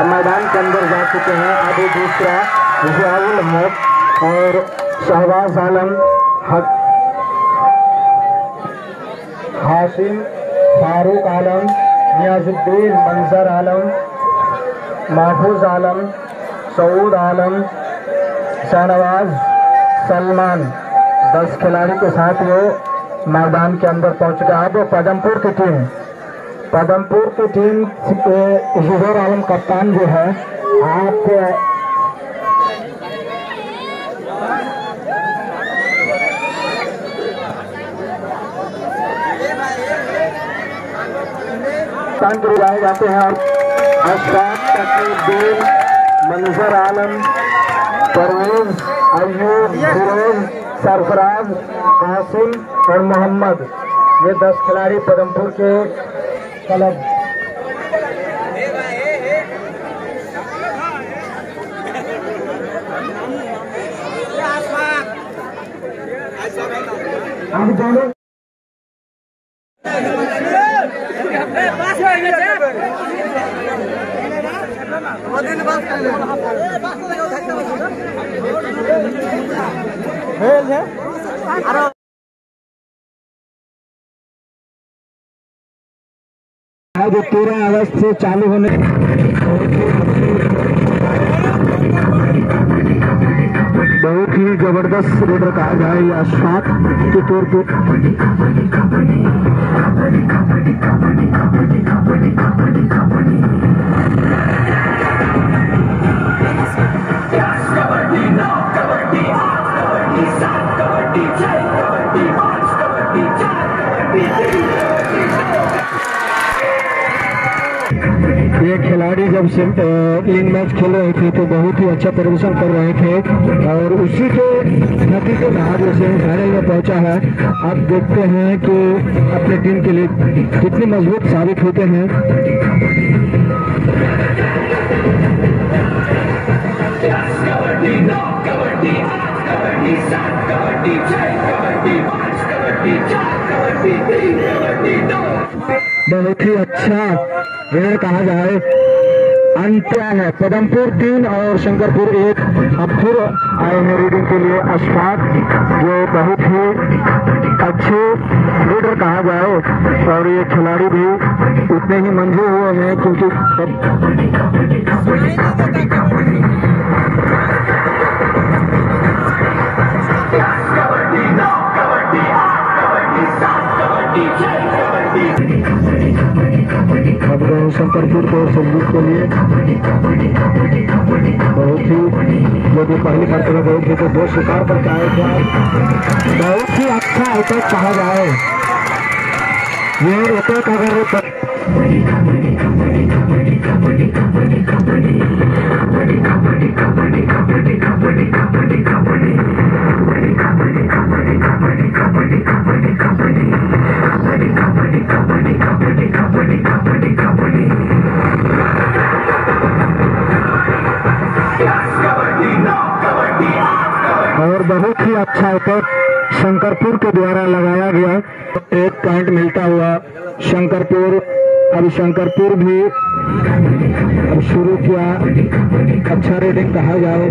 मैदान के अंदर जा चुके हैं। अभी दूसरा जियाउल हक और शहबाज आलम, हाशिम, फारूक आलम, नियाजुद्दीन, मंजर आलम, महफूज आलम, सऊद आलम, शाहनवाज, सलमान 10 खिलाड़ी के साथ वो मैदान के अंदर पहुंच गया। अब पदमपुर की टीम जुबैर आलम कप्तान जो है, आप जाए जाते हैं। अशफाक, तकीउद्दीन, मंजर आलम, परवेज, अयूब, फिरोज, सरफराज, कासिम और मोहम्मद, ये 10 खिलाड़ी पदमपुर के क्लब। अब दोनों आज 13 अगस्त से चालू होने बहुत ही जबरदस्त रेडर कहा जाए या शॉट के तौर पे। ये खिलाड़ी जब से इन मैच खेल रहे थे तो बहुत ही अच्छा प्रदर्शन कर रहे थे और उसी के नतीजे में आज सेमीफाइनल में पहुंचा है। आप देखते हैं कि अपने टीम के लिए कितने मजबूत साबित होते हैं। बहुत ही अच्छा रेड कहा जाए। अंत्या है पदमपुर 3 और शंकरपुर 1। अब फिर आए हैं रीडिंग के लिए अशफाक, जो बहुत ही अच्छे लीडर कहा जाए और ये खिलाड़ी भी उतने ही मंजूर हुए हैं क्योंकि अब गए शंकरपुर को संगीत के लिए। बहुत ही जब पहली मरतबा गए थे तो 2 शिकार पर आए थे। बहुत ही अच्छा अटैक कहा जाए। ये अटैक अगर और बहुत ही अच्छा अटैक शंकरपुर के द्वारा लगाया गया। 1 पॉइंट मिलता हुआ शंकरपुर। अब शंकरपुर भी अब शुरू किया। अच्छा रेटिंग कहा जाए।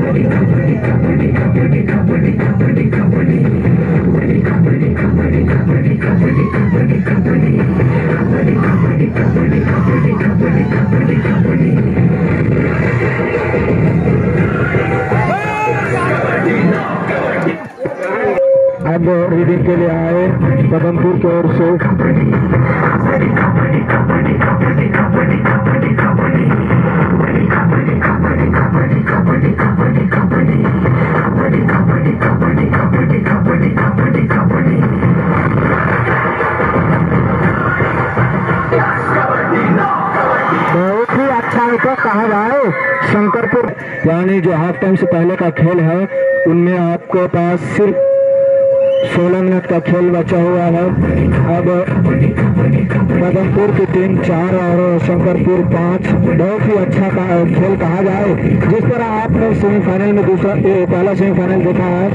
अब रीडिंग के लिए आए पदमपुर की ओर से बहुत ही अच्छा तो कहा जाए। शंकरपुर यानी जो हाफ टाइम से पहले का खेल है उनमें आपके पास सिर्फ 16 मिनट का खेल बचा हुआ है। अब पदमपुर की टीम 4 और शंकरपुर 5। बहुत ही अच्छा खेल कहा जाए। जिस तरह आपने सेमीफाइनल में पहला सेमीफाइनल देखा है।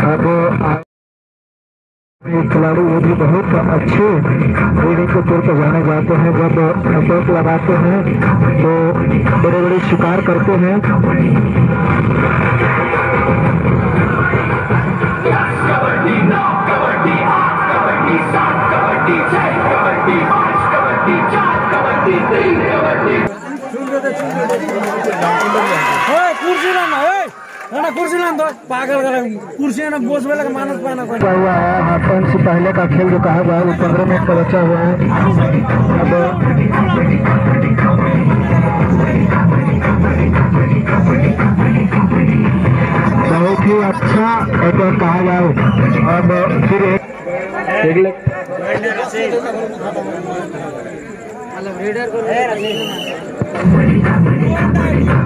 अब खिलाड़ी वो भी बहुत अच्छे रीडिंग के तौर पर जाने जाते हैं। जब अटैक लगाते हैं तो बड़े बड़े शिकार करते हैं। पागल कुर्सी बोझ वाला का मानस पाना हुआ है। हाफ टाइम से पहले का खेल जो कहा हुआ है वो 15 मिनट का बचा हुआ है। अब बहुत ही अच्छा अटैक कहा जाए। अब फिर एक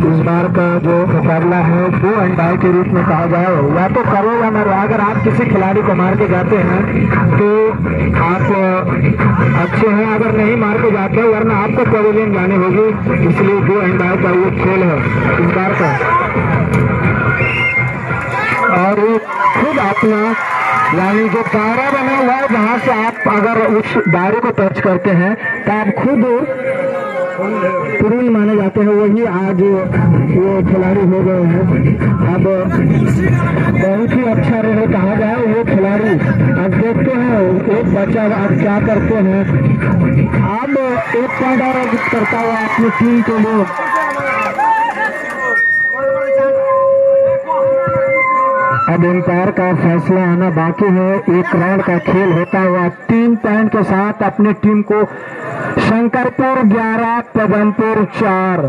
इस बार का जो मुकाबला है वो अंडाई के रूप में कहा जाए। या तो करो या मरो। अगर आप किसी खिलाड़ी को मार के जाते हैं तो आप अच्छे हैं, अगर नहीं मार के जाते हैं वरना आपको पवेलियन जानी होगी। इसलिए दो अंडाई का ये खेल है इस बार का। और वो खुद अपना यानी जो दायरा बना हुआ है जहाँ से आप अगर उस दायरे को टच करते हैं तो आप खुद पुरुष माने जाते हैं। वही आज वो खिलाड़ी हो गए हैं। अब बहुत ही अच्छा रहे कहा जाए वो खिलाड़ी। अब देखते हैं एक बच्चा अब क्या करते हैं। अब एक पॉइंट और अर्जित करता हुआ अपनी टीम के लिए। अब एम्पायर का फैसला आना बाकी है। एक राउंड का खेल होता हुआ 3 पॉइंट के साथ अपनी टीम को शंकरपुर 11 पदमपुर 4,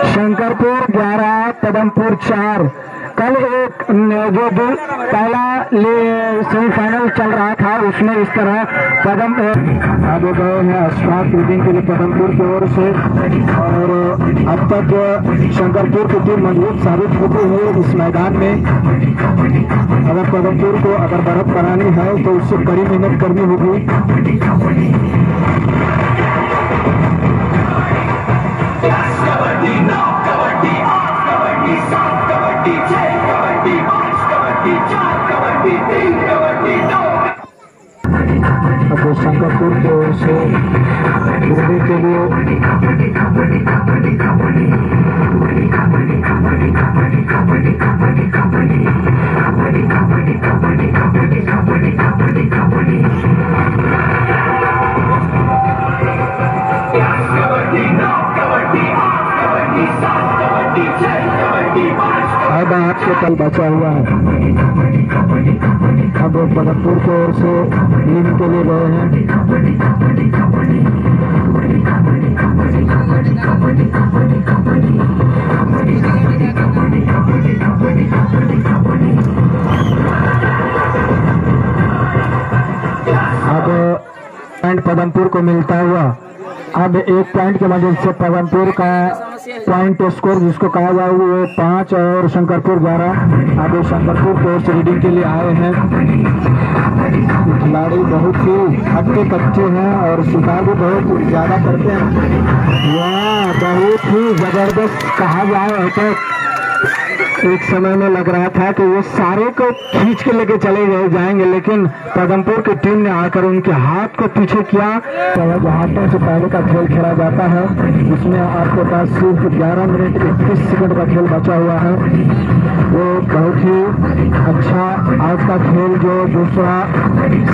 शंकरपुर 11 पदमपुर 4। कल एक जो पहला सेमीफाइनल चल रहा था उसमें इस तरह कदम आगे गए हैं अशफाक रीडिंग के लिए पदमपुर की ओर से। और अब तक शंकरपुर की टीम मजबूत साबित होती है इस मैदान में। अगर पदमपुर को अगर बढ़त बनानी है तो उससे कड़ी मेहनत करनी होगी। अब शंकरपुर की ओर से दिल्ली के लिए अब 8 से कल बचा हुआ है। अब पदमपुर की ओर से टीम के लिए गए हैं। अब पॉइंट पदमपुर को मिलता हुआ। अब 1 पॉइंट की मदद से पदमपुर का पॉइंट स्कोर जिसको कहा जाए वो 5 और शंकरपुर 12। अब शंकरपुर को से रीडिंग के लिए आए हैं। खिलाड़ी बहुत ही हट्टे कच्चे हैं और शिकार भी बहुत ज्यादा करते हैं। वाह, बहुत ही जबरदस्त कहा जाए। तो एक समय में लग रहा था कि वो सारे को खींच के लेके चले जाएंगे, लेकिन पदमपुर की टीम ने आकर उनके हाथ को पीछे किया। तो हाथों से पहले का खेल खेला जाता है जिसमें आपके पास सिर्फ 11 मिनट 21 सेकंड का खेल बचा हुआ है। वो बहुत ही अच्छा आज का खेल जो दूसरा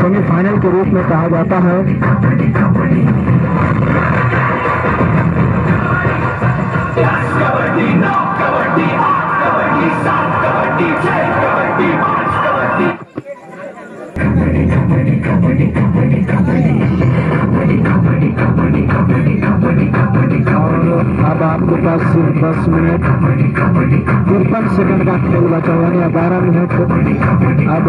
सेमीफाइनल के रूप में कहा जाता है। अब आपके पास सिर्फ 10 मिनट 53 सेकंड का खेल बचा हुआ है। 12 मिनट अब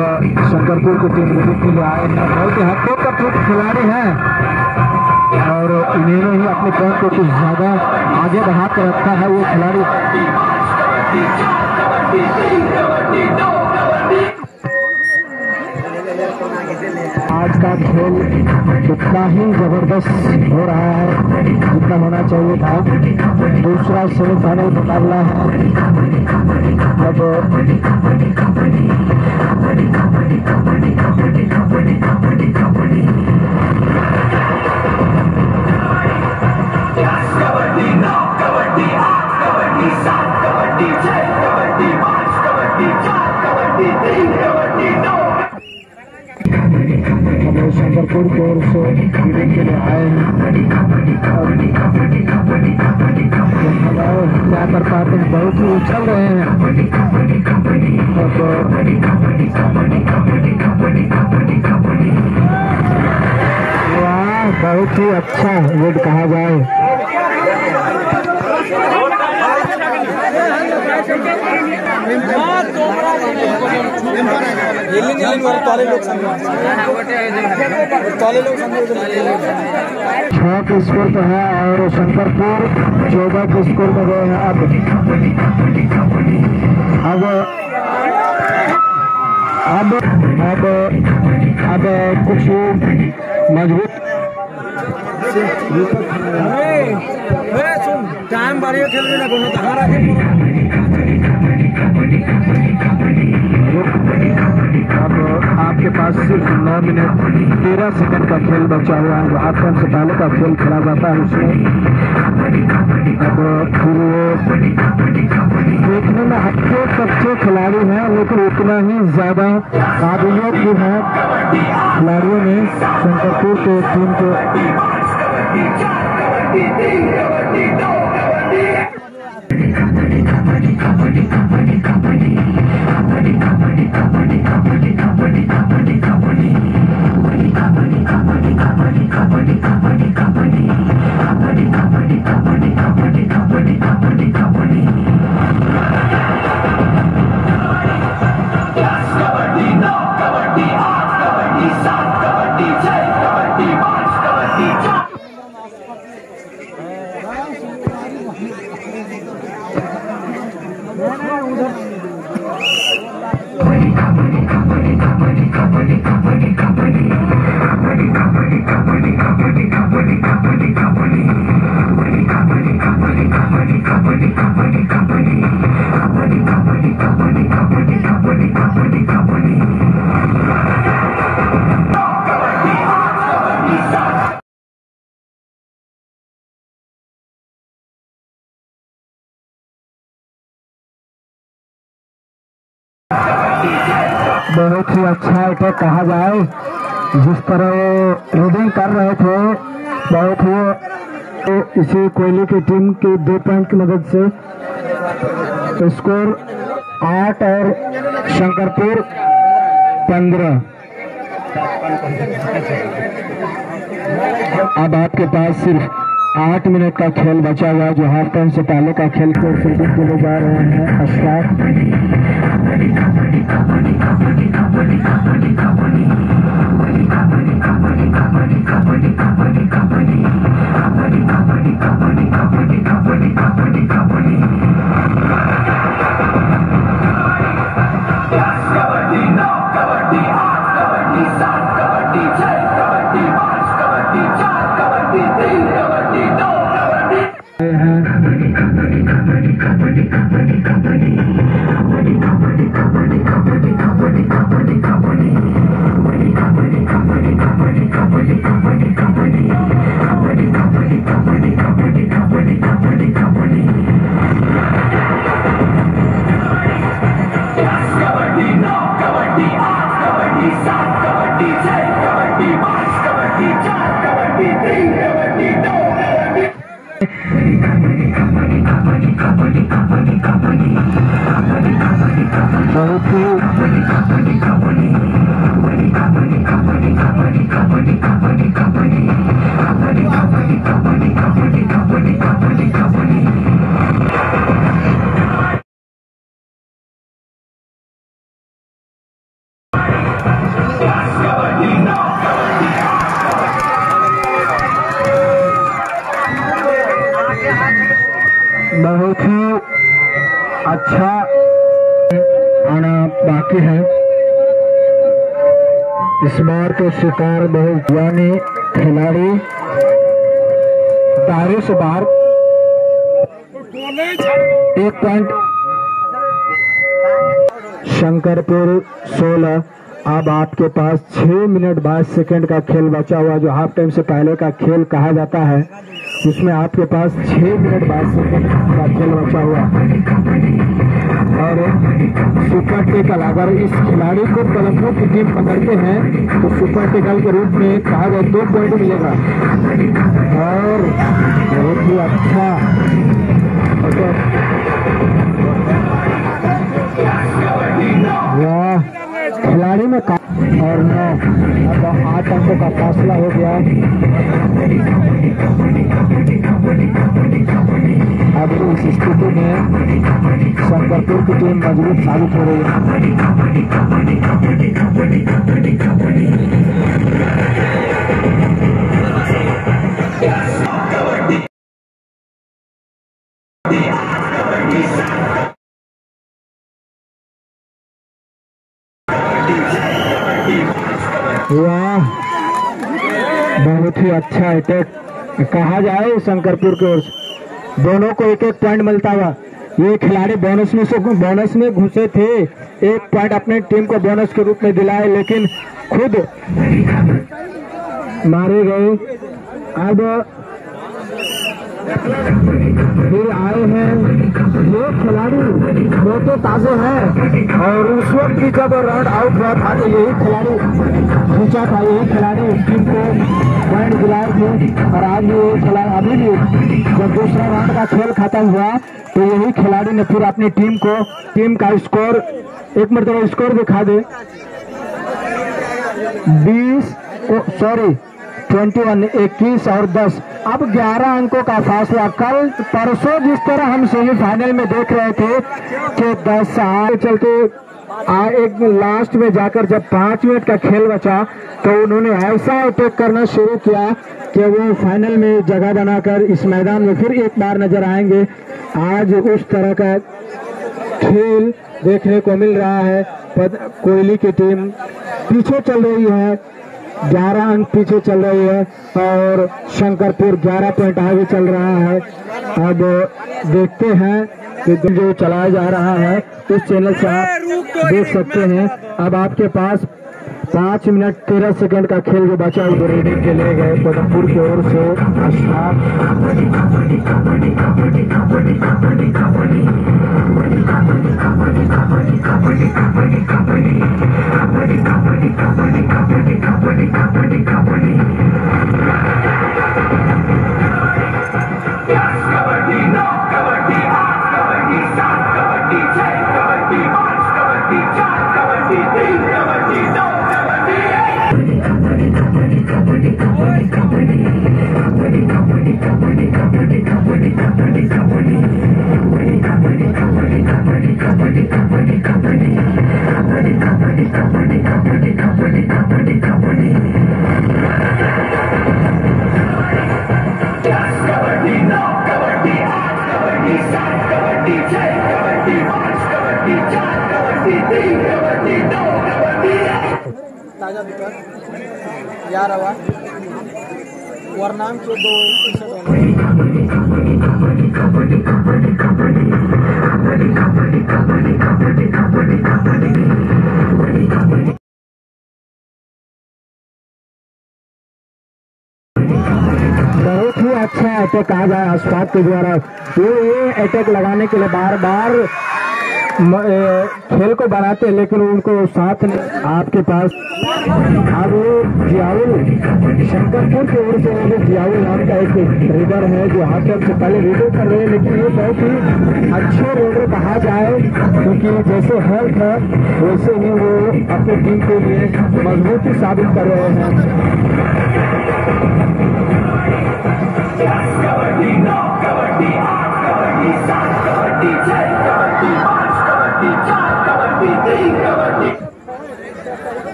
शंकरपुर की टीम के लिए आए हैं। बहुत ही हद तक खिलाड़ी हैं और इन्होंने ही अपने पॉइंट को कुछ ज्यादा आगे बढ़ा कर रखा है वो खिलाड़ी। आज का खेल इतना ही जबरदस्त हो रहा है जितना होना चाहिए था। दूसरा सेमीफाइनल मुकाबला है। अब शंकरपुर की ओर से रीडिंग के लिए आए हैं और क्या कर पाते हैं, बहुत ही उछल रहे हैं। वाह, बहुत ही अच्छा वेट कहा जाए। छह के स्कोर पे है और शंकरपुर 14 के स्कोर में गए हैं। अब कुछ मजबूत टाइम बारियों खेल में अब आपके पास सिर्फ 9 मिनट 13 सेकंड का खेल बचा हुआ है। हाफ टाइम से पहले का खेल खेला जाता है उसमें। अब फिर देखने में अच्छे अच्छे खिलाड़ी हैं, लेकिन उतना ही ज्यादा काबिलियत भी है खिलाड़ियों में शंकरपुर के टीम के। बहुत ही अच्छा अटैक कहा जाए। जिस तरह वो रीडिंग कर रहे थे, बहुत ही इसी कोयले की टीम के 2 पॉइंट की मदद से स्कोर 8 और शंकरपुर 15। अब आपके पास सिर्फ 8 मिनट का खेल बचा हुआ है, जो हाफ टाइम से पहले का खेल को फील्डिंग के लिए जा रहे हैं अशफाक। बहुत ही अच्छा आना बाकी है। इस बार तो शिकार बहुत यानी खिलाड़ी दायरे से बाहर 1 पॉइंट शंकरपुर 16। अब आपके पास 6 मिनट 22 सेकंड का खेल बचा हुआ, जो हाफ टाइम से पहले का खेल कहा जाता है, उसमें आपके पास 6 मिनट 22 सेकंड का खेल बचा हुआ। और सुपर टेकल, अगर इस खिलाड़ी को पदमपुर की टीम पकड़ते हैं तो सुपर टेकल के रूप में कहा गया 2 पॉइंट मिलेगा। और बहुत ही अच्छा वाह खिलाड़ी में और 9 अब 8 अंकों का फासला हो गया। अब इस स्थिति में शंकरपुर की टीम मजबूत साबित हो रही वाह बहुत ही अच्छा अटैक कहा जाए शंकरपुर की ओर से। दोनों को एक एक पॉइंट मिलता हुआ। ये खिलाड़ी बोनस में घुसे थे, 1 पॉइंट अपनी टीम को बोनस के रूप में दिलाए, लेकिन खुद मारे गए। अब फिर आए हैं ये खिलाड़ी, वो तो ताजे हैं, और उस वक्त भी जब राउंड आउट हुआ था तो यही खिलाड़ी खींचा था, यही खिलाड़ी उस टीम को पॉइंट दिलाए थे। और आज ये खिलाड़ी अभी भी जब दूसरा राउंड का खेल खत्म हुआ तो यही खिलाड़ी ने फिर अपनी टीम का स्कोर, एक मिनट स्कोर दिखा दे, 21 और 10। अब 11 अंकों का फासला। कल परसों जिस तरह हम सेमीफाइनल में देख रहे थे कि 10 आगे चलते एक लास्ट में जाकर जब 5 मिनट का खेल बचा तो उन्होंने ऐसा अटैक करना शुरू किया कि वो फाइनल में जगह बनाकर इस मैदान में फिर एक बार नजर आएंगे। आज उस तरह का खेल देखने को मिल रहा है। कोयली की टीम पीछे चल रही है, 11 अंक पीछे चल रही है, और शंकरपुर 11 पॉइंट आगे चल रहा है। अब देखते हैं कि जो चलाया जा रहा है उस चैनल से आप देख सकते हैं। अब आपके पास 5 मिनट 13 सेकंड का खेल जो बचा है रेडिंग के लिए गए पदमपुर की ओर से अशफाक। ताजा विकेट यार हवा वरनाम के 2 बहुत ही अच्छा अटैक कहा जाए अशफाक के द्वारा। ये अटैक लगाने के लिए बार बार खेल को बनाते, लेकिन उनको साथ नहीं। आपके पास अब जियाउल शंकरपुर की ओर से जियाउल नाम का एक रेडर है जो हाथ से पहले रेडर कर रहे हैं, लेकिन ये बहुत ही अच्छे रेडर कहा जाए, क्योंकि जैसे हेल्थ है वैसे ही वो अपनी टीम के लिए मजबूती साबित कर रहे हैं।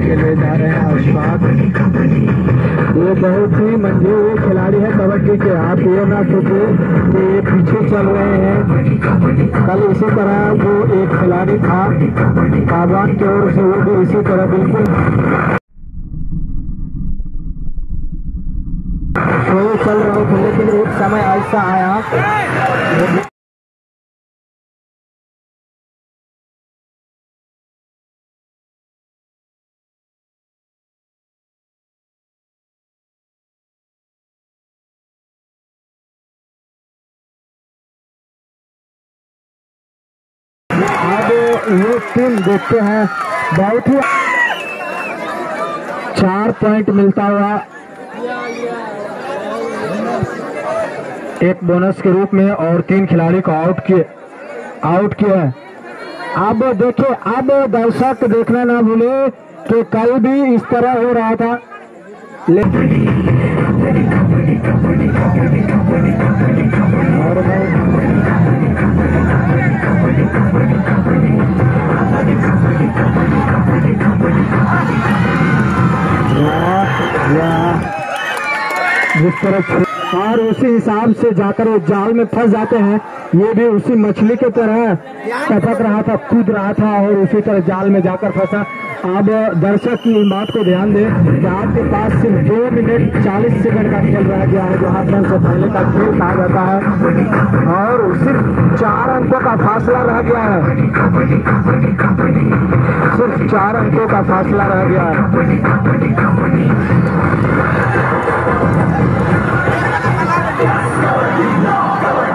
के लिए जा रहे हैं अशफाक। ये बहुत ही मंजूर खिलाड़ी है कबड्डी के। आप ये ना सोचिए कि ये पीछे चल रहे हैं। कल इसी तरह वो एक खिलाड़ी था काबान की ओर से, वो भी इसी तरह बिल्कुल चल रहे थे, लेकिन एक समय ऐसा आया अब ये टीम देखते हैं, बहुत ही 4 पॉइंट मिलता हुआ एक बोनस के रूप में और 3 खिलाड़ी को आउट किए हैं। अब देखिए, अब दर्शक देखना ना भूले कि कल भी इस तरह हो रहा था, जिस तरह और उसी हिसाब से जाकर वो जाल में फंस जाते हैं। ये भी उसी मछली की तरह टपक रहा था, कूद रहा था और उसी तरह जाल में जाकर फंसा। अब दर्शक की इस बात को ध्यान दें कि आपके पास सिर्फ 2 मिनट 40 सेकंड का खेल रह गया है, जो हाफ रन से पहले का खेल कहा जाता है, और सिर्फ 4 अंकों का फासला रह गया है, सिर्फ 4 अंकों का फासला रह गया है।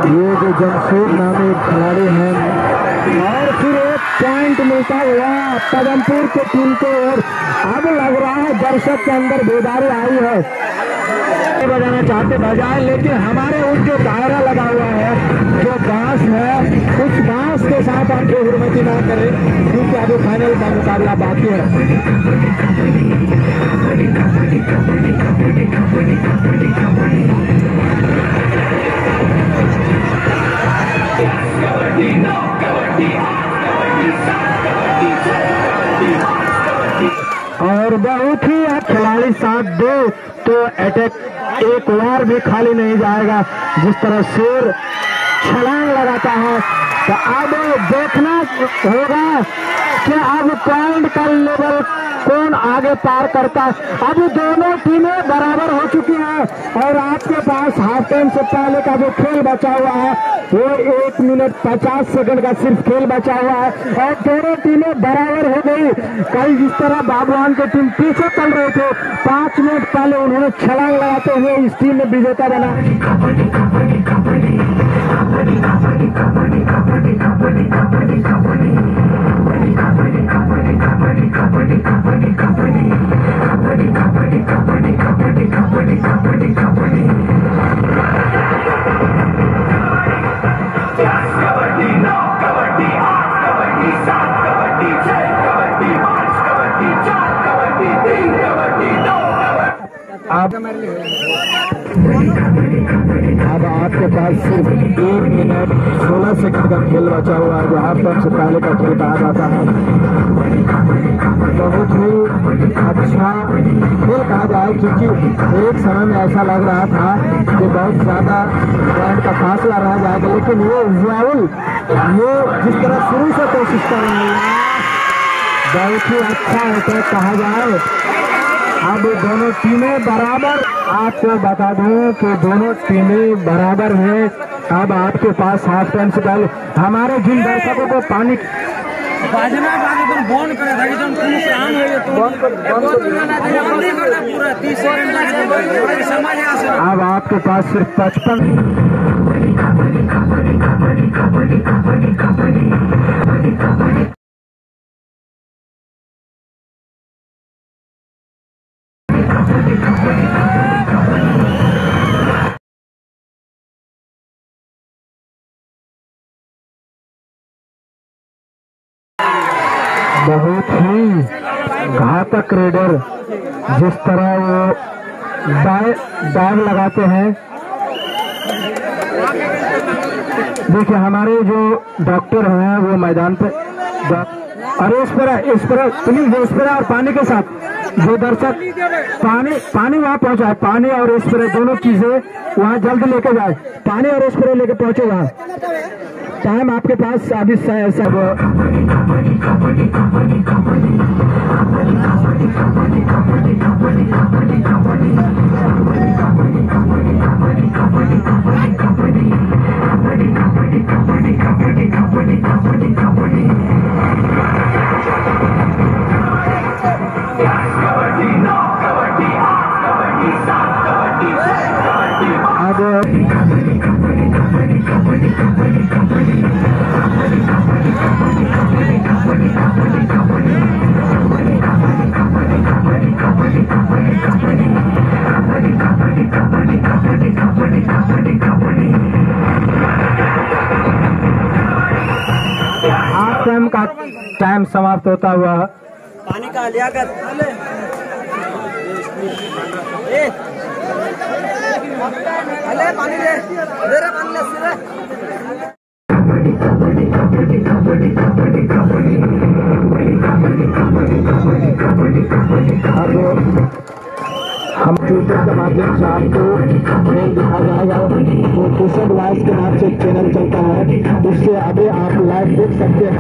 ये जो जमशेद नामी खिलाड़ी हैं, और फिर 1 पॉइंट मिलता हुआ पदमपुर के टीम को, और अब लग रहा है दर्शक के अंदर बेदारी आई है, बजाना चाहते बजाए, लेकिन हमारे उस जो दायरा लगा हुआ है, जो बांस है, उस बांस के साथ आप बेहुरमती ना करें, क्योंकि अभी फाइनल का मुकाबला बाकी है। और बहुत ही खिलाड़ी साथ दे तो अटैक एक बार भी खाली नहीं जाएगा। जिस तरह शेर छलांग लगाता है, तो अब देखना होगा कि अब पॉइंट का लेवल कौन आगे पार करता है। अब दोनों टीमें बराबर हो चुकी हैं, और आपके पास हाफ टाइम से पहले का जो खेल बचा हुआ है वो 1 मिनट 50 सेकंड का सिर्फ खेल बचा हुआ है, और दोनों टीमें बराबर हो गई। कल जिस तरह बाबुआन की टीम पीछे चल रहे थे, 5 मिनट पहले उन्होंने छलांग लगाते हुए इस टीम में विजेता बना। अब आपके पास सिर्फ 1 मिनट 16 सेकंड का खेल बचा हुआ है, जो हाफ टाइम से पहले का खेल कहा जाता है। बहुत ही अच्छा खेल कहा जाए, क्योंकि एक समय में ऐसा लग रहा था कि बहुत ज्यादा पॉइंट का फासला रह जाएगा, लेकिन ये राहुल ये जिस तरह शुरू से कोशिश कर रहे हैं, बहुत ही अच्छा होता कहा जाए। अब दोनों टीमें बराबर, आपको बता दूं कि दोनों टीमें बराबर हैं। अब आपके पास हाफ टाइम से पहले हमारे जिन दर्शकों को पानी बाजना बंद करे था कि जब पुलिस काम है तो बंद करना पूरा 30 सेकंड समझ आ सके। अब आपके पास सिर्फ 55 बहुत ही घातक रेडर, जिस तरह वो डाइव लगाते हैं। देखिए हमारे जो डॉक्टर हैं वो मैदान पे, अरे इस पर प्लीज इस पर, और पानी के साथ जो दर्शक पानी वहाँ पहुँचा है, पानी और स्प्रे दोनों चीजें वहाँ जल्द लेके जाए, पानी और स्प्रे लेके पहुँचे वहाँ। टाइम आपके पास अभी सब अब का टाइम समाप्त होता हुआ। पानी का लिया कर पानी ले हम ट्विटर के माध्यम से आपको खेल दिखा जाएगा। वो कुशल लाइव के नाम से चैनल चलता है, उससे अभी आप लाइव देख सकते हैं।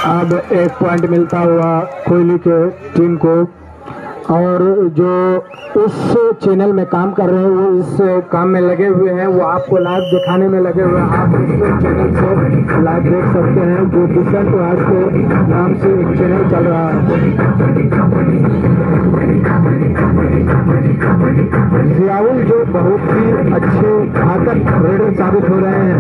अब 1 पॉइंट मिलता हुआ कोहली के टीम को, और जो उस चैनल में काम कर रहे हैं वो इस काम में लगे हुए हैं, वो आपको लाइव दिखाने में लगे हुए हैं। आप इस चैनल से लाइव देख सकते हैं, जो डिसेंट वाइज के नाम से एक चैनल चल रहा है। जियाउल जो बहुत ही अच्छे घातक रेडर साबित हो रहे हैं।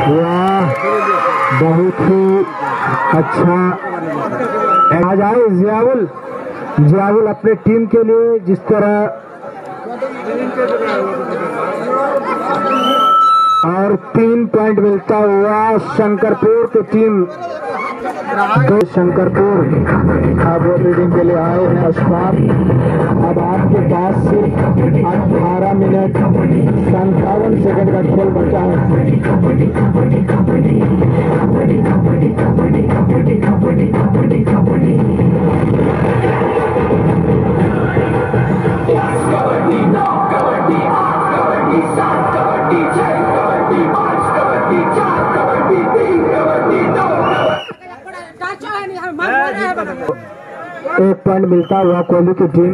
वाह, बहुत ही अच्छा। आ जाए जियाउल अपने टीम के लिए जिस तरह, और 3 पॉइंट मिलता हुआ शंकरपुर की टीम। शंकरपुर अब रीडिंग के लिए आए हैं अशफाक। अब आपके पास सिर्फ 18 मिनट 57 सेकंड का खेल बचा है। एक पॉइंट मिलता हुआ कोहली की टीम।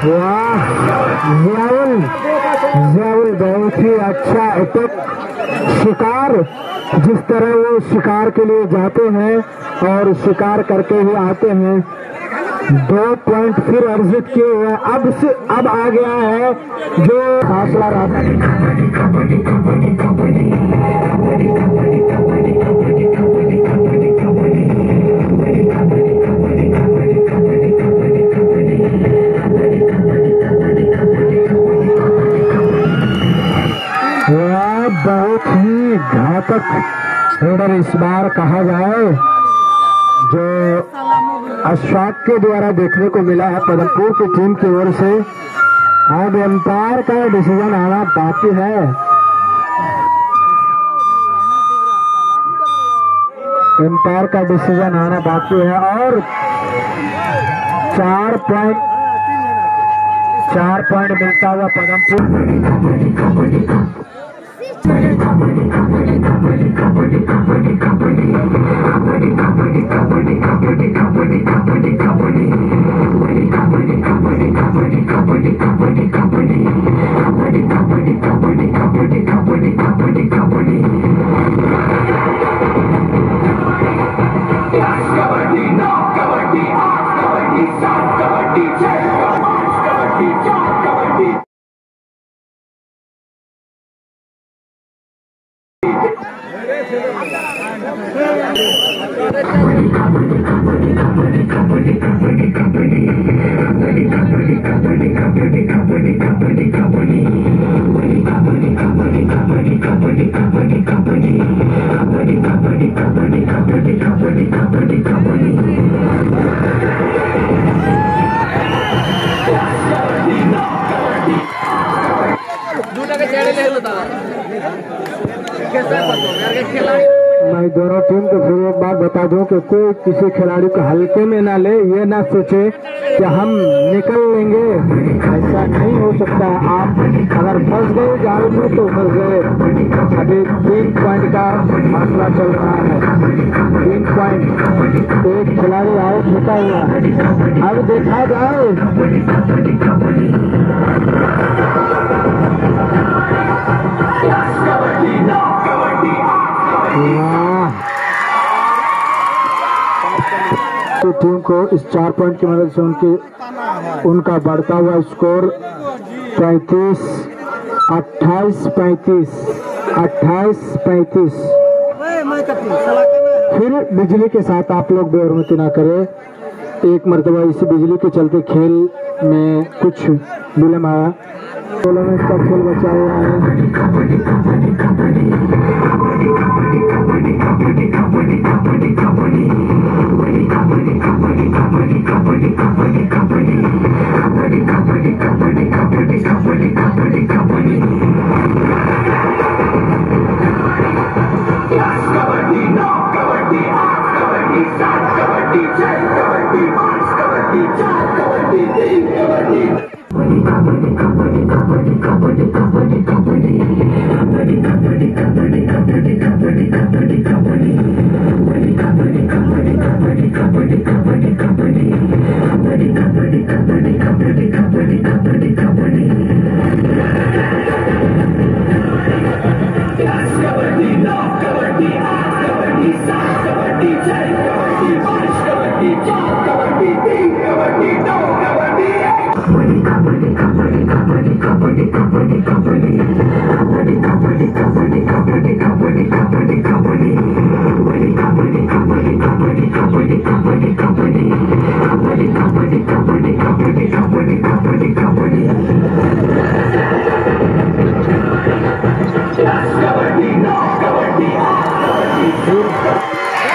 वाह, जियाउल बहुत ही अच्छा अटैक शिकार, जिस तरह वो शिकार के लिए जाते हैं और शिकार करके ही आते हैं। 2 पॉइंट फिर अर्जित किए हुए। अब आ गया है जो फासला रहा। बहुत ही घातक रेडर इस बार कहा जाए, जो अशफाक के द्वारा देखने को मिला है पदमपुर की टीम की ओर से। अब एम्पायर का डिसीजन आना बाकी है। एम्पायर का डिसीजन आना बाकी है और 4 पॉइंट मिलता हुआ पदमपुर। मैं दोनों टीम को फिर एक बात बता दूं कि कोई किसी खिलाड़ी को हल्के में ना ले, ये ना सोचे कि हम निकल लेंगे, ऐसा नहीं हो सकता। आप अगर फंस गए जाल में तो फंस गए। अभी 3 पॉइंट का फासला चल रहा है, 3 पॉइंट। एक खिलाड़ी आउट होता हुआ अब देखा जाए। टीम को इस 4 पॉइंट की मदद से उनका बढ़ता हुआ स्कोर 28-35 फिर बिजली के साथ आप लोग बेहरमती ना करें। एक मरतबा इसी बिजली के चलते खेल में कुछ विलम्ब आया। 16 मिनट का खेल बचा हुआ है।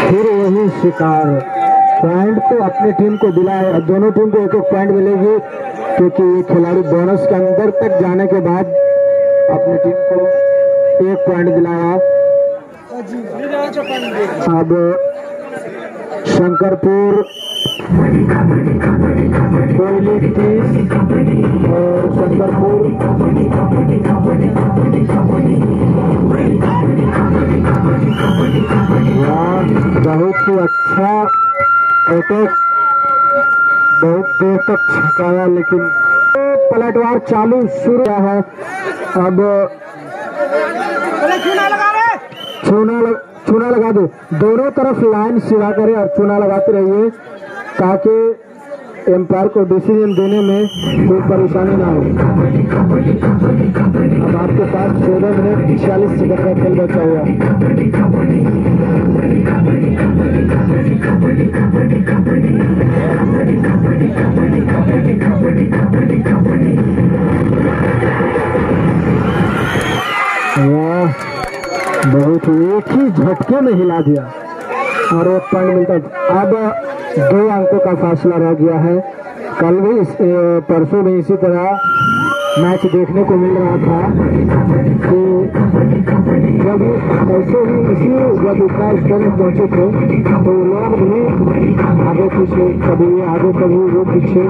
फिर वही शिकार। पॉइंट तो अपनी टीम को दिलाए, दोनों टीम को एक एक पॉइंट मिलेगी, क्योंकि ये खिलाड़ी बोनस के अंदर तक जाने के बाद अपनी टीम को 1 पॉइंट दिलाया। अब शंकरपुर कोयली 30 और शंकरपुर बहुत ही अच्छा अटैक, बहुत देर तक छकाया, लेकिन पलटवार चालू शुरू है। अब चूना लगा दो, दोनों तरफ लाइन सीधा करें और चूना लगाते रहिए ताकि एम्पायर को डिसीजन देने में कोई परेशानी ना हो। अब आपके पास 14 मिनट 46 सेकंड का खेल बचा हुआ। बहुत एक ही झटके में हिला दिया और 1 पॉइंट मिलता। अब 2 अंकों का फासला रह गया है। कल भी परसों में इसी तरह मैच देखने को मिल रहा था कि जब ऐसे ही जब इतना स्तर में पहुंचे थे तो लोग भी आगे पीछे, कभी आगे कभी वो पीछे।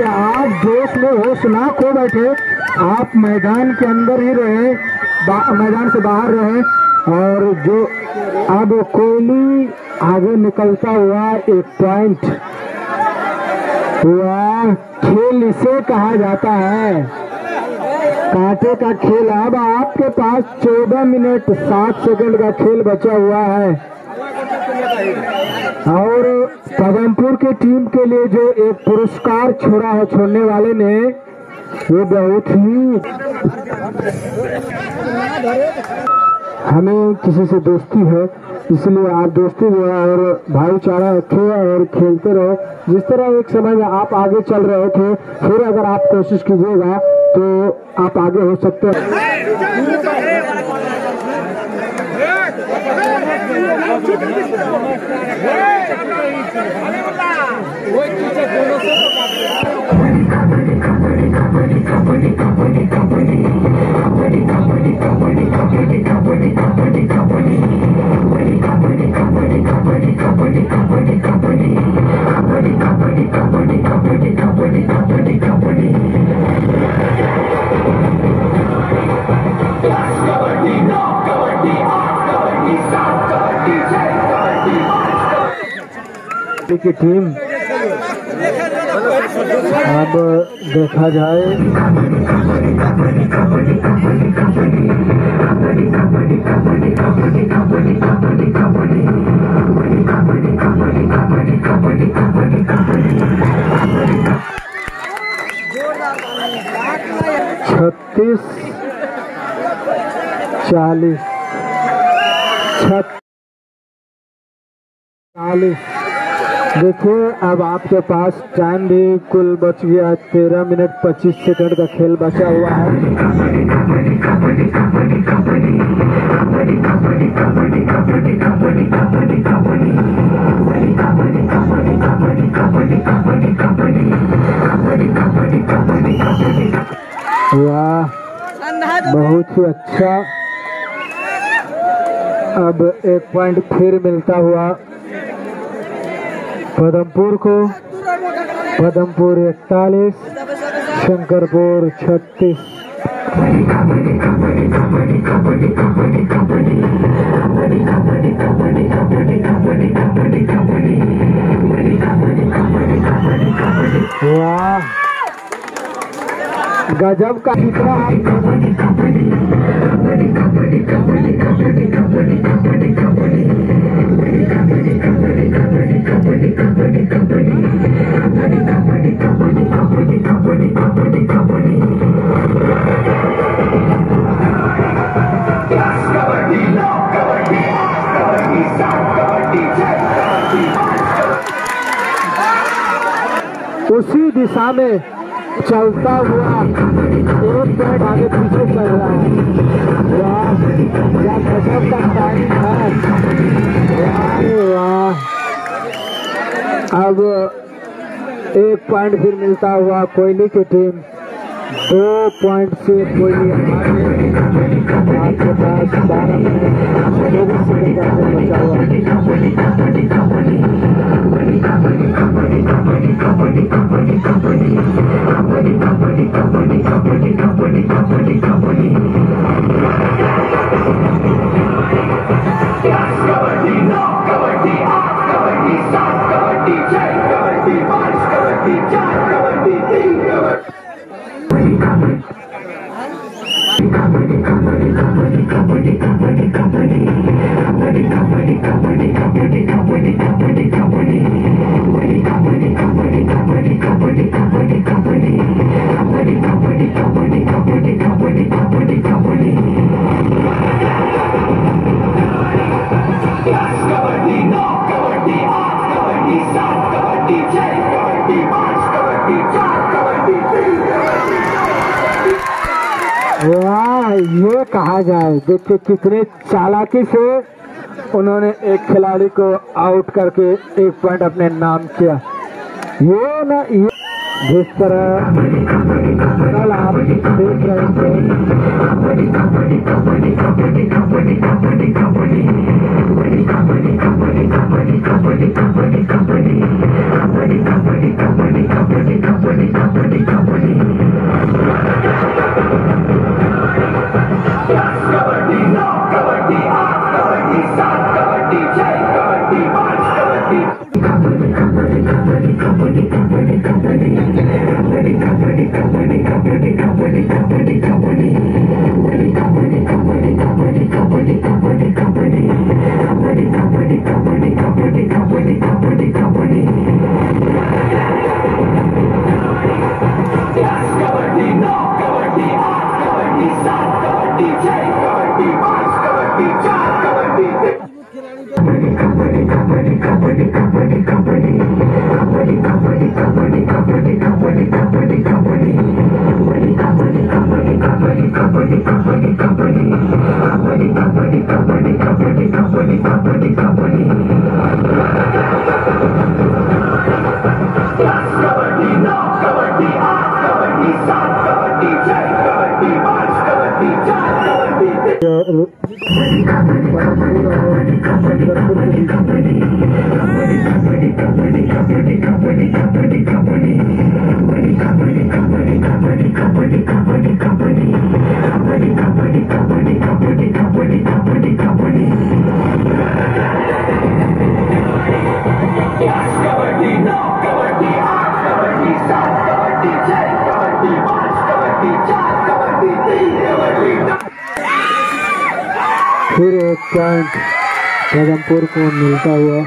आप जोश में होश ना खो बैठे, आप मैदान के अंदर ही रहे, मैदान से बाहर रहे। और जो अब कोहली आगे निकलता हुआ 1 पॉइंट हुआ। खेल इसे कहा जाता है, कांटे का खेल। अब आपके पास 14 मिनट 7 सेकंड का खेल बचा हुआ है और पदमपुर की टीम के लिए जो एक पुरस्कार छोड़ा है छोड़ने वाले ने, वो बहुत ही, हमें किसी से दोस्ती है इसलिए आप दोस्ती और भाईचारा रखे और खेलते रहे। जिस तरह एक समय में आप आगे चल रहे थे, फिर अगर आप कोशिश कीजिएगा तो आप आगे हो सकते हैं। की टीम अब देखा जाए छत्तीस 40 देखिए अब आपके पास टाइम भी कुल बच गया 13 मिनट 25 सेकंड का खेल बचा हुआ है। वाह बहुत ही अच्छा। अब एक पॉइंट फिर मिलता हुआ पदमपुर को। पदमपुर 41 शंकरपुर 36। वाह गजब का चित्रा। उसी दिशा में चलता हुआ एक पैर आगे पीछे चल रहा है। वाह क्या गजब का टाइम है। वाह अब एक पॉइंट फिर मिलता हुआ कोयली की टीम 2 पॉइंट से कोयली आपके पास 12 मिनट 24 सेकंड का बचा हुआ। वाह ये कहा जाए। देखिए कितने चालाकी से उन्होंने एक खिलाड़ी को आउट करके एक पॉइंट अपने नाम किया। ये ना ये जिस तरह कल आप देख रहे थे फिर एक पॉइंट पदमपुर को मिलता हुआ।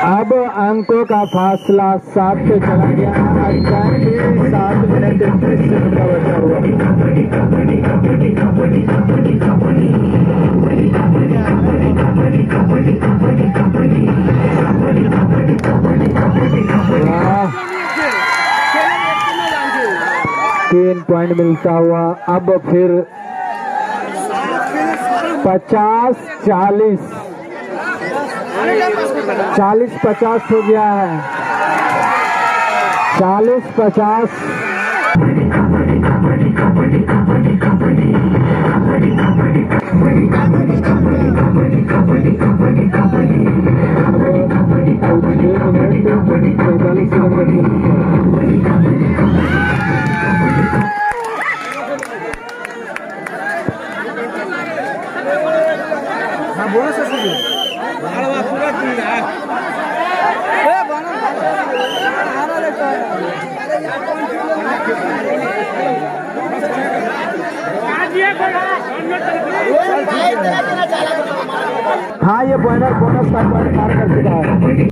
अब अंकों का फासला 7 पे चला गया। 7 मिनट 31 सेकंड का बचा हुआ। तीन पॉइंट मिलता हुआ। अब फिर 50-40 40-50 हो गया है। 40-50 हाँ, ये बोनस का पॉइंट पार कर चुका है।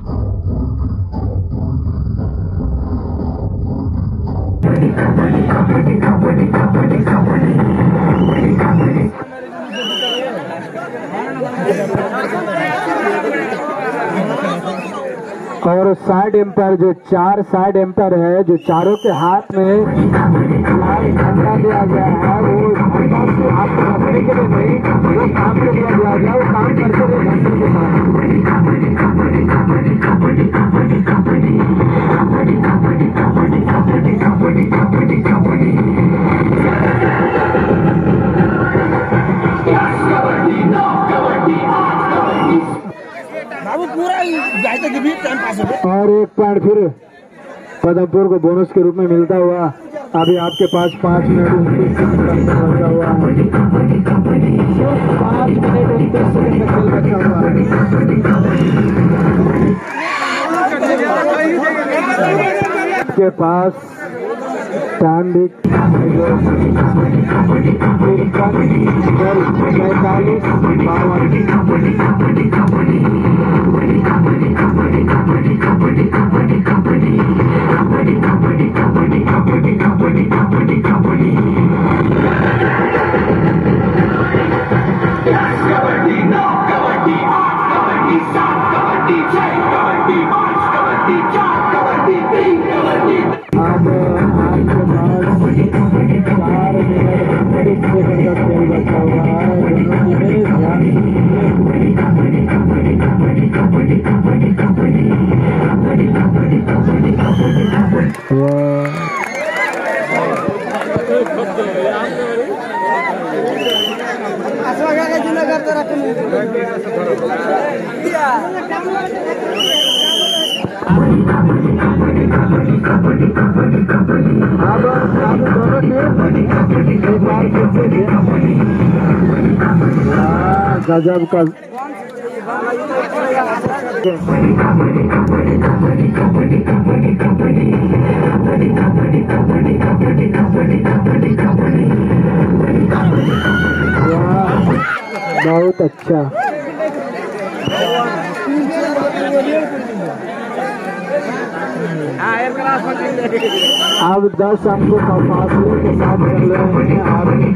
और साइड एम्पायर, जो 4 साइड एम्पायर है, जो चारों के हाथ में लाल झंडा दिया गया है, वो झंडा से आपको रखने के लिए नहीं, वो काम के लिए दिया गया, वो काम करते रहे झंडे के साथ। और एक पॉइंट फिर पदमपुर को बोनस के रूप में मिलता हुआ। अभी आपके पास 5 मिनट 29 सेकंड का बचा हुआ है। 5 मिनट 29 सेकंड का खेल बचा हुआ है। आपके पास टाइम भी 'गजब का बहुत अच्छा। अब 10 अंकों का फासले के साथ चल रहे हैं आपके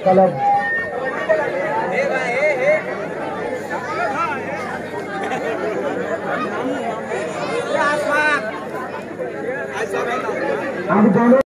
क्लब अब दोनों